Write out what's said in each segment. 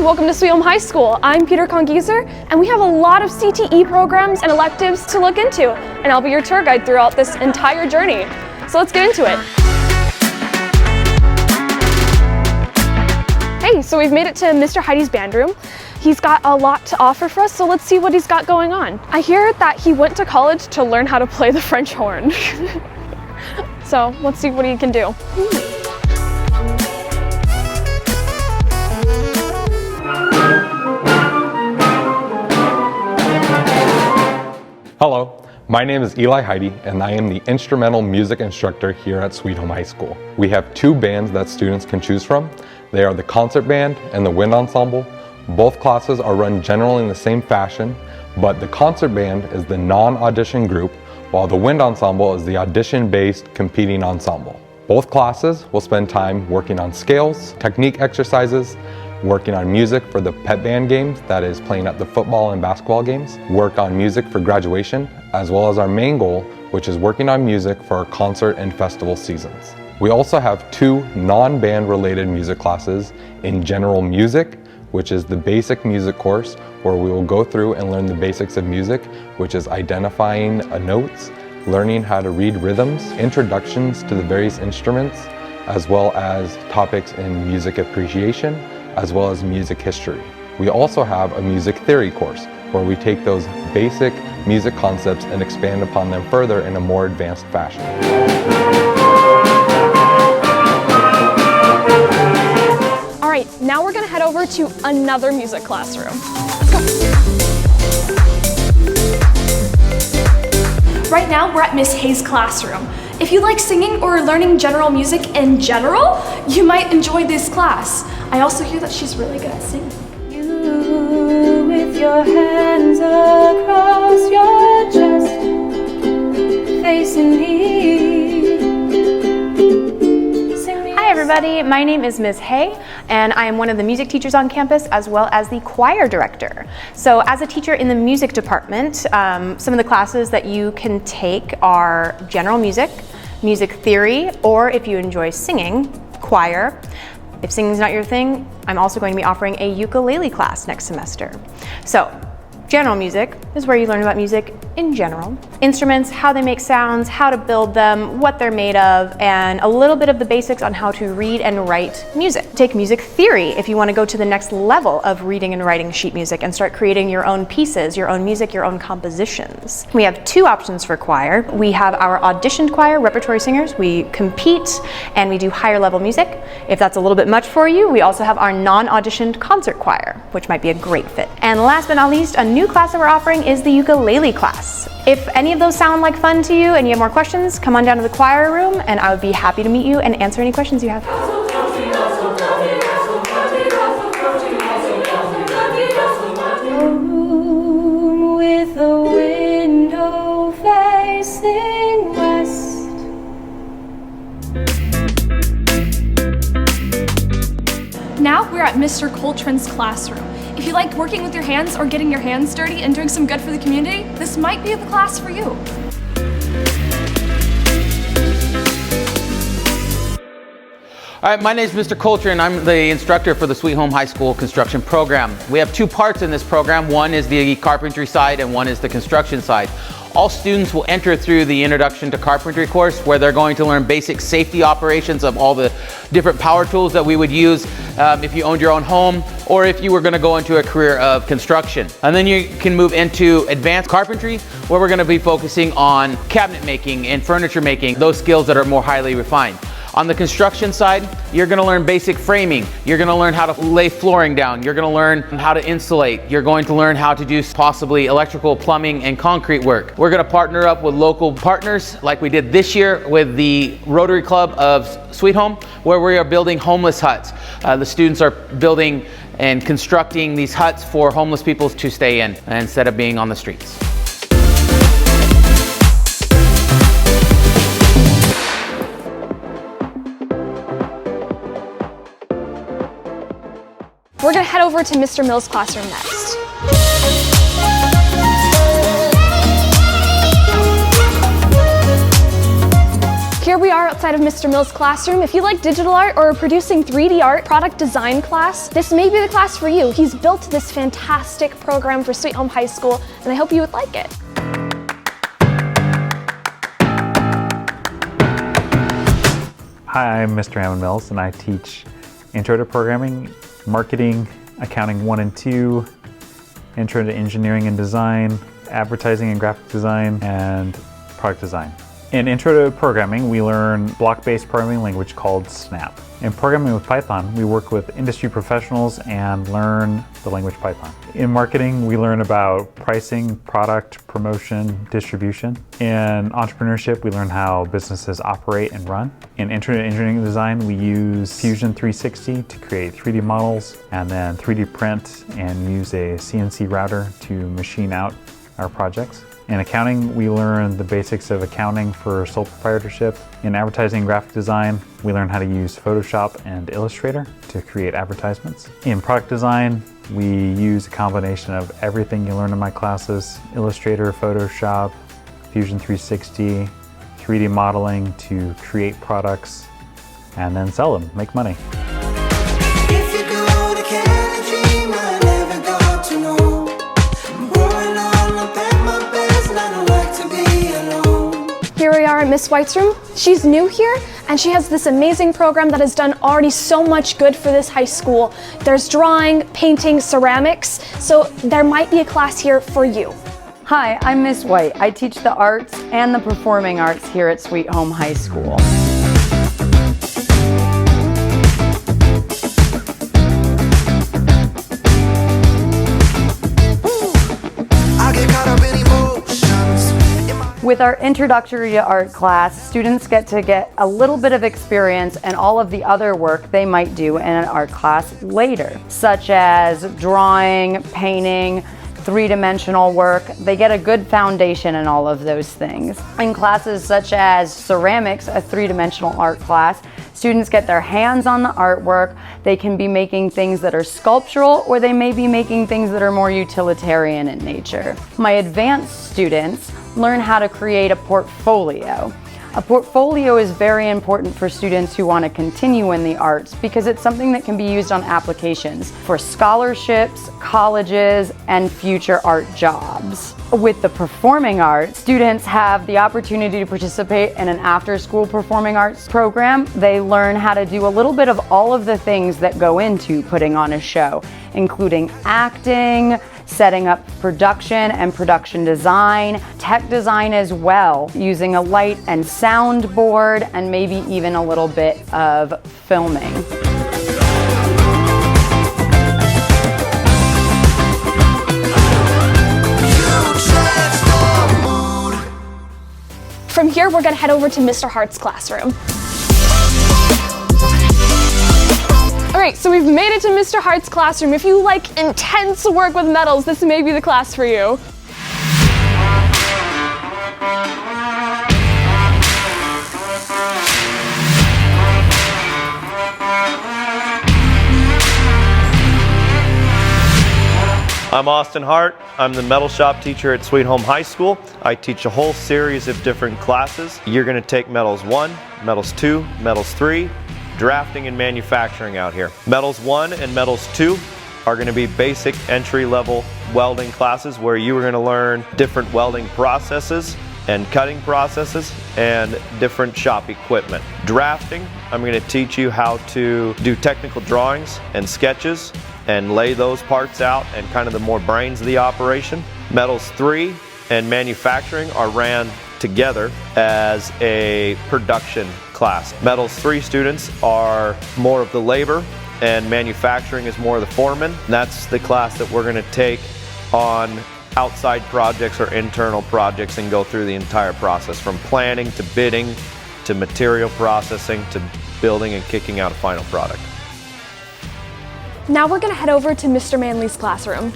welcome to Sweet Home High School. I'm Peter Congeser, and we have a lot of CTE programs and electives to look into, and I'll be your tour guide throughout this entire journey. So let's get into it. Hey, so we've made it to Mr. Heidi's band room. He's got a lot to offer for us, so let's see what he's got going on. I hear that he went to college to learn how to play the French horn. So let's see what he can do. Hello, my name is Eli Heidi, and I am the instrumental music instructor here at Sweet Home High School. We have two bands that students can choose from. They are the concert band and the wind ensemble. Both classes are run generally in the same fashion, but the concert band is the non-audition group, while the wind ensemble is the audition-based competing ensemble. Both classes will spend time working on scales, technique exercises, working on music for the pep band games, that is playing at the football and basketball games, work on music for graduation, as well as our main goal, which is working on music for our concert and festival seasons. We also have two non-band related music classes in general music, which is the basic music course, where we will go through and learn the basics of music, which is identifying notes, learning how to read rhythms, introductions to the various instruments, as well as topics in music appreciation, as well as music history. We also have a music theory course where we take those basic music concepts and expand upon them further in a more advanced fashion. All right, now we're gonna head over to another music classroom. Right now, we're at Miss Hayes' classroom. If you like singing or learning general music in general, you might enjoy this class. I also hear that she's really good at singing. You with your hands across your chest, facing me. Hi everybody, my name is Ms. Hay, and I am one of the music teachers on campus as well as the choir director. So as a teacher in the music department, some of the classes that you can take are general music, music theory, or if you enjoy singing, choir. If singing's not your thing, I'm also going to be offering a ukulele class next semester. So, general music is where you learn about music in general. Instruments, how they make sounds, how to build them, what they're made of, and a little bit of the basics on how to read and write music. Take music theory if you want to go to the next level of reading and writing sheet music and start creating your own pieces, your own music, your own compositions. We have two options for choir. We have our auditioned choir, repertory singers. We compete and we do higher level music. If that's a little bit much for you, we also have our non-auditioned concert choir, which might be a great fit. And last but not least, a new class that we're offering is the ukulele class. If any of those sound like fun to you and you have more questions, come on down to the choir room and I would be happy to meet you and answer any questions you have. Room with a window facing west. Now we're at Mr. Coltrane's classroom. If you like working with your hands or getting your hands dirty and doing some good for the community, this might be the class for you. All right, my name is Mr. Coltrane. I'm the instructor for the Sweet Home High School construction program. We have two parts in this program. One is the carpentry side and one is the construction side. All students will enter through the Introduction to Carpentry course, where they're going to learn basic safety operations of all the different power tools that we would use if you owned your own home or if you were going to go into a career of construction. And then you can move into advanced carpentry, where we're going to be focusing on cabinet making and furniture making, those skills that are more highly refined. On the construction side, you're going to learn basic framing. You're going to learn how to lay flooring down. You're going to learn how to insulate. You're going to learn how to do possibly electrical, plumbing, and concrete work. We're going to partner up with local partners like we did this year with the Rotary Club of Sweet Home, where we are building homeless huts. The students are building and constructing these huts for homeless people to stay in instead of being on the streets. We're gonna head over to Mr. Mills' classroom next. Here Here we are outside of Mr. Mills' classroom. If you like digital art or producing 3D art product design class, this may be the class for you. He's built this fantastic program for Sweet Home High School, and I hope you would like it. Hi, I'm Mr. Hammond Mills, and I teach Intro to Programming, Marketing, Accounting 1 and 2, Intro to Engineering and Design, Advertising and Graphic Design, and Product Design. In Intro to Programming, we learn block-based programming language called Snap. In programming with Python, we work with industry professionals and learn the language Python. In marketing, we learn about pricing, product, promotion, distribution. In entrepreneurship, we learn how businesses operate and run. In Intro to Engineering and Design, we use Fusion 360 to create 3D models and then 3D print and use a CNC router to machine out our projects. In accounting, we learn the basics of accounting for sole proprietorship. In advertising and graphic design, we learn how to use Photoshop and Illustrator to create advertisements. In product design, we use a combination of everything you learn in my classes: Illustrator, Photoshop, Fusion 360, 3D modeling to create products and then sell them, make money. Here we are at Miss White's room. She's new here, and she has this amazing program that has done already so much good for this high school. There's drawing, painting, ceramics, so there might be a class here for you. Hi, I'm Miss White. I teach the arts and the performing arts here at Sweet Home High School. With our introductory to art class, students get a little bit of experience and all of the other work they might do in an art class later, such as drawing, painting, three-dimensional work. They get a good foundation in all of those things. In classes such as ceramics, a three-dimensional art class, students get their hands on the artwork. They can be making things that are sculptural, or they may be making things that are more utilitarian in nature. My advanced students learn how to create a portfolio. A portfolio is very important for students who want to continue in the arts because it's something that can be used on applications for scholarships, colleges, and future art jobs. With the performing arts, students have the opportunity to participate in an after-school performing arts program. They learn how to do a little bit of all of the things that go into putting on a show, including acting, setting up production and production design, tech design as well, using a light and sound board, and maybe even a little bit of filming. From here, we're gonna head over to Mr. Hart's classroom. All right, so we've made it to Mr. Hart's classroom. If you like intense work with metals, this may be the class for you. I'm Austin Hart. I'm the metal shop teacher at Sweet Home High School. I teach a whole series of different classes. You're going to take Metals 1, Metals 2, Metals 3, drafting and manufacturing out here. Metals 1 and Metals 2 are going to be basic entry-level welding classes where you are going to learn different welding processes and cutting processes and different shop equipment. Drafting, I'm going to teach you how to do technical drawings and sketches and lay those parts out and kind of the more brains of the operation. Metals 3 and manufacturing are ran together as a production class. Metals 3 students are more of the labor and manufacturing is more of the foreman. And that's the class that we're going to take on outside projects or internal projects and go through the entire process from planning to bidding to material processing to building and kicking out a final product. Now we're gonna head over to Mr. Manley's classroom.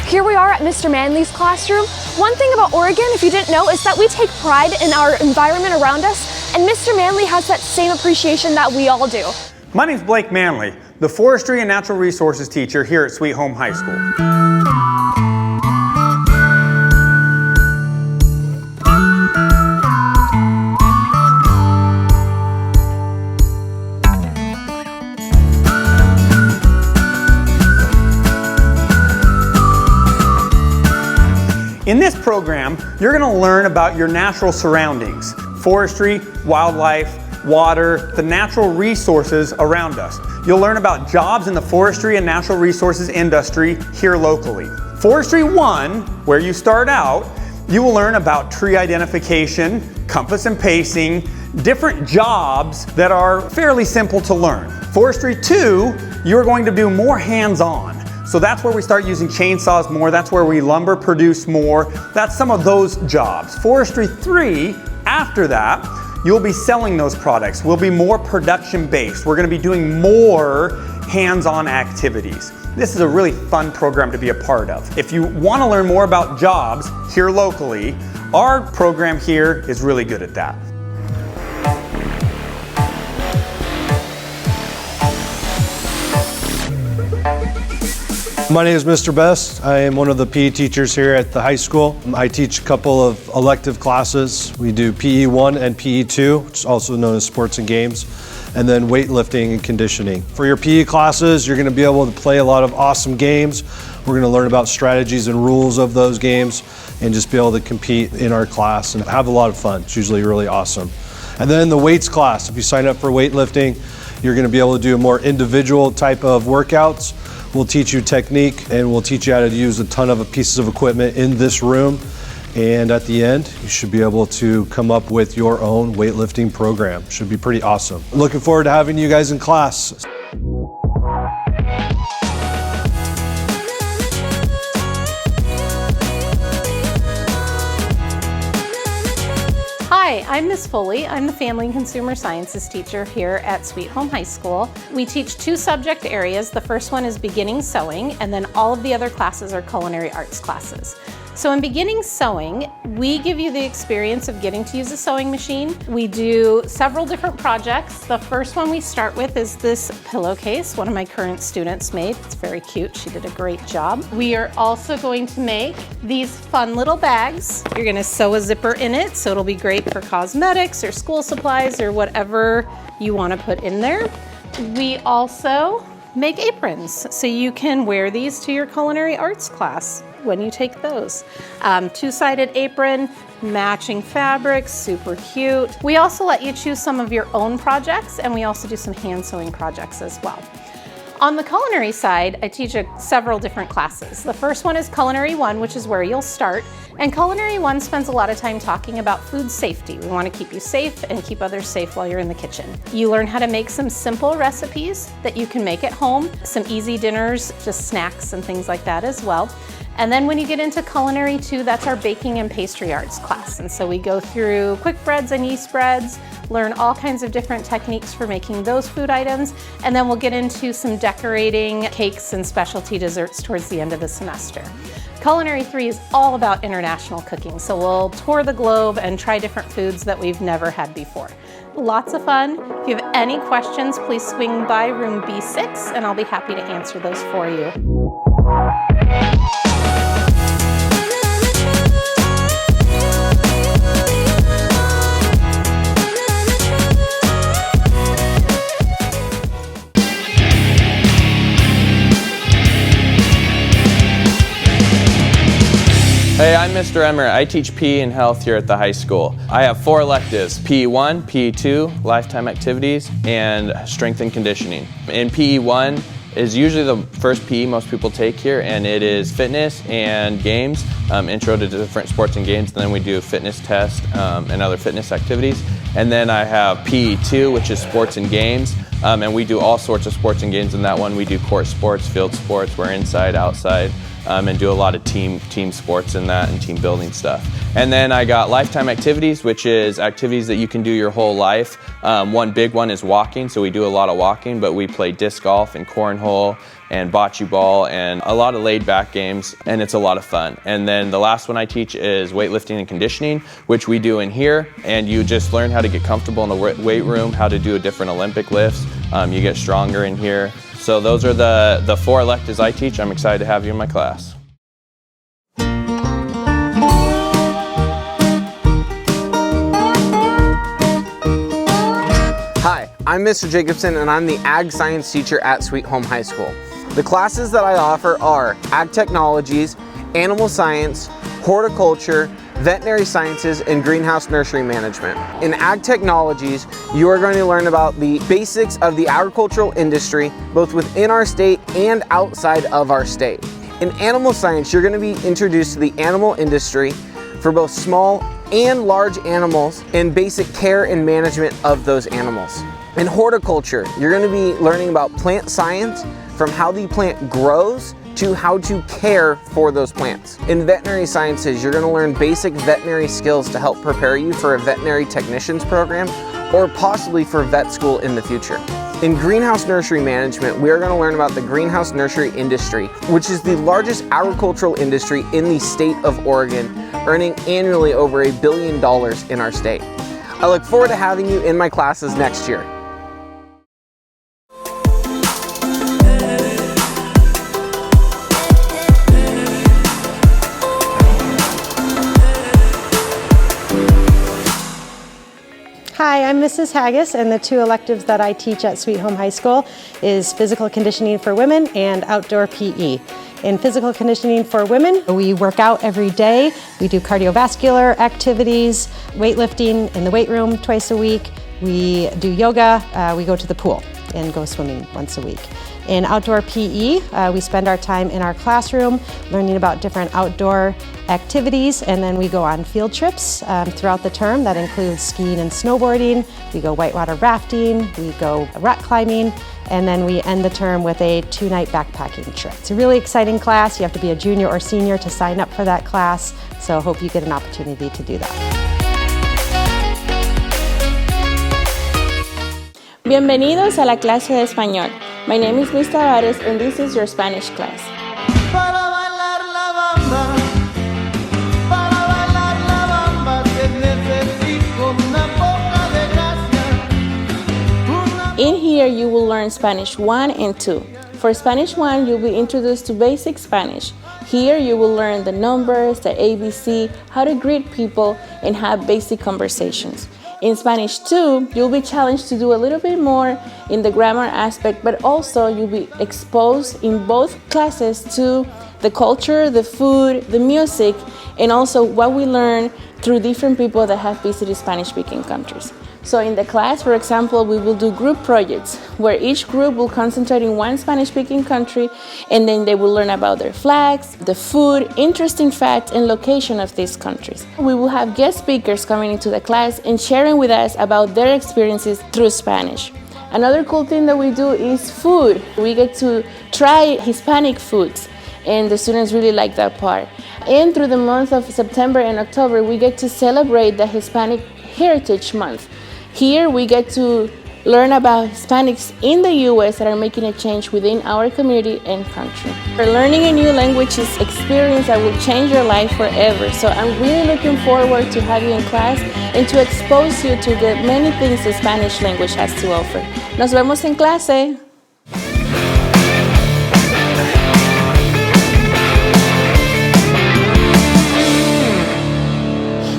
Here we are at Mr. Manley's classroom. One thing about Oregon, if you didn't know, is that we take pride in our environment around us, and Mr. Manley has that same appreciation that we all do. My name's Blake Manley, the Forestry and Natural Resources teacher here at Sweet Home High School. this program, you're going to learn about your natural surroundings, forestry, wildlife, water, the natural resources around us. You'll learn about jobs in the forestry and natural resources industry here locally. Forestry 1, where you start out, you will learn about tree identification, compass and pacing, different jobs that are fairly simple to learn. Forestry 2, you're going to do more hands-on. So that's where we start using chainsaws more, that's where we lumber produce more, that's some of those jobs. Forestry 3, after that, you'll be selling those products. We'll be more production-based. We're gonna be doing more hands-on activities. This is a really fun program to be a part of. If you wanna learn more about jobs here locally, our program here is really good at that. My name is Mr. Best. I am one of the PE teachers here at the high school. I teach a couple of elective classes. We do PE 1 and PE 2, which is also known as sports and games, and then weightlifting and conditioning. For your PE classes, you're going to be able to play a lot of awesome games. We're going to learn about strategies and rules of those games and just be able to compete in our class and have a lot of fun. It's usually really awesome. And then the weights class, if you sign up for weightlifting, you're going to be able to do more individual type of workouts. We'll teach you technique and we'll teach you how to use a ton of pieces of equipment in this room. And at the end, you should be able to come up with your own weightlifting program. Should be pretty awesome. Looking forward to having you guys in class. Hi, I'm Ms. Foley. I'm the Family and Consumer Sciences teacher here at Sweet Home High School. We teach 2 subject areas. The first one is beginning sewing, and then all of the other classes are culinary arts classes. So in beginning sewing, we give you the experience of getting to use a sewing machine. We do several different projects. The first one we start with is this pillowcase one of my current students made. It's very cute. She did a great job. We are also going to make these fun little bags. You're going to sew a zipper in it, so it'll be great for cosmetics or school supplies or whatever you want to put in there. We also make aprons, so you can wear these to your culinary arts class when you take those. 2-sided apron, matching fabrics, super cute. We also let you choose some of your own projects, and we also do some hand sewing projects as well. On the culinary side, I teach several different classes. The first one is Culinary 1, which is where you'll start. And Culinary 1 spends a lot of time talking about food safety. We want to keep you safe and keep others safe while you're in the kitchen. You learn how to make some simple recipes that you can make at home, some easy dinners, just snacks and things like that as well. And then when you get into Culinary 2, that's our baking and pastry arts class. And so we go through quick breads and yeast breads, learn all kinds of different techniques for making those food items, and then we'll get into some decorating cakes and specialty desserts towards the end of the semester. Culinary 3 is all about international cooking, so we'll tour the globe and try different foods that we've never had before. Lots of fun. If you have any questions, please swing by room B6 and I'll be happy to answer those for you. Hey, I'm Mr. Emmer. I teach PE and health here at the high school. I have 4 electives, PE 1, PE 2, lifetime activities, and strength and conditioning. In PE 1 is usually the first PE most people take here, and it is fitness and games, intro to different sports and games, and then we do fitness test and other fitness activities. And then I have PE 2, which is sports and games, and we do all sorts of sports and games in that one. We do court sports, field sports, we're inside, outside. And do a lot of team sports in that and team building stuff. And then I got lifetime activities, which is activities that you can do your whole life. One big one is walking, so we do a lot of walking, but we play disc golf and cornhole and bocce ball and a lot of laid back games, and it's a lot of fun. And then the last one I teach is weightlifting and conditioning, which we do in here, and you just learn how to get comfortable in the weight room, how to do different Olympic lifts. You get stronger in here. So those are the 4 electives I teach. I'm excited to have you in my class. Hi, I'm Mr. Jacobson and I'm the Ag Science teacher at Sweet Home High School. The classes that I offer are Ag Technologies, Animal Science, horticulture, veterinary sciences, and greenhouse nursery management. In ag technologies, you are going to learn about the basics of the agricultural industry, both within our state and outside of our state. In animal science, you're going to be introduced to the animal industry for both small and large animals and basic care and management of those animals. In horticulture, you're going to be learning about plant science, from how the plant grows to how to care for those plants. In veterinary sciences, you're going to learn basic veterinary skills to help prepare you for a veterinary technician's program or possibly for vet school in the future. In greenhouse nursery management, we are going to learn about the greenhouse nursery industry, which is the largest agricultural industry in the state of Oregon, earning annually over $1 billion in our state. I look forward to having you in my classes next year. Hi, I'm Mrs. Haggis, and the two electives that I teach at Sweet Home High School is physical conditioning for women and outdoor PE. In physical conditioning for women, we work out every day. We do cardiovascular activities, weightlifting in the weight room twice a week. We do yoga, we go to the pool and go swimming once a week. In outdoor PE, we spend our time in our classroom learning about different outdoor activities, and then we go on field trips throughout the term. That includes skiing and snowboarding. We go whitewater rafting, we go rock climbing, and then we end the term with a 2-night backpacking trip. It's a really exciting class. You have to be a junior or senior to sign up for that class, so I hope you get an opportunity to do that. Bienvenidos a la clase de español. My name is Luis Tavares and this is your Spanish class. In here you will learn Spanish 1 and 2. For Spanish 1, you'll be introduced to basic Spanish. Here you will learn the numbers, the ABC, how to greet people, and have basic conversations. In Spanish 2, you'll be challenged to do a little bit more in the grammar aspect, but also you'll be exposed in both classes to the culture, the food, the music, and also what we learn through different people that have visited Spanish-speaking countries. So in the class, for example, we will do group projects where each group will concentrate in one Spanish-speaking country, and then they will learn about their flags, the food, interesting facts, and location of these countries. We will have guest speakers coming into the class and sharing with us about their experiences through Spanish. Another cool thing that we do is food. We get to try Hispanic foods, and the students really like that part. And through the month of September and October, we get to celebrate the Hispanic Heritage Month. Here we get to learn about Hispanics in the U.S. that are making a change within our community and country. For learning a new language is experience that will change your life forever. So I'm really looking forward to have you in class and to expose you to the many things the Spanish language has to offer. Nos vemos en clase.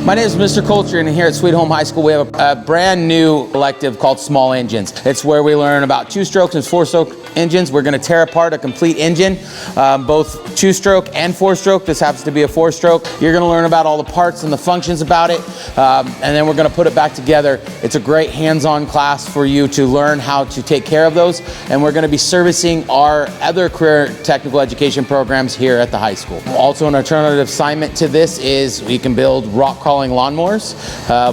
My name is Mr. Coulter, and here at Sweet Home High School we have a brand new elective called Small Engines. It's where we learn about 2-stroke and 4-stroke engines. We're going to tear apart a complete engine, both 2-stroke and 4-stroke. This happens to be a 4-stroke. You're going to learn about all the parts and the functions about it, and then we're going to put it back together. It's a great hands-on class for you to learn how to take care of those, and we're going to be servicing our other career technical education programs here at the high school. Also, an alternative assignment to this is we can build rock crawling lawnmowers,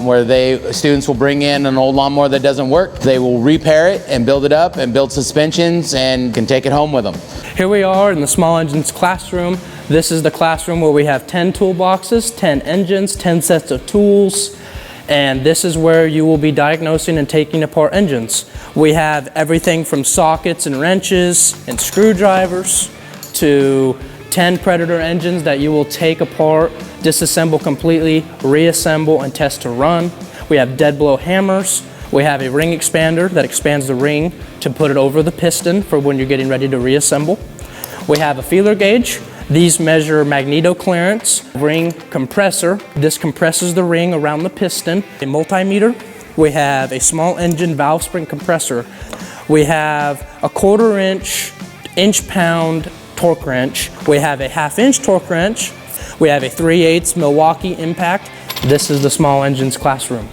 where students will bring in an old lawnmower that doesn't work. They will repair it and build it up and build suspensions and can take it home with them. Here we are in the Small Engines classroom. This is the classroom where we have 10 toolboxes, 10 engines, 10 sets of tools, and this is where you will be diagnosing and taking apart engines. We have everything from sockets and wrenches and screwdrivers to 10 Predator engines that you will take apart, disassemble completely, reassemble, and test to run. We have dead blow hammers. We have a ring expander that expands the ring to put it over the piston for when you're getting ready to reassemble. We have a feeler gauge. These measure magneto clearance. Ring compressor. This compresses the ring around the piston. A multimeter. We have a small engine valve spring compressor. We have a 1/4 inch, inch-pound torque wrench. We have a 1/2 inch torque wrench. We have a 3/8 Milwaukee impact. This is the small engines classroom.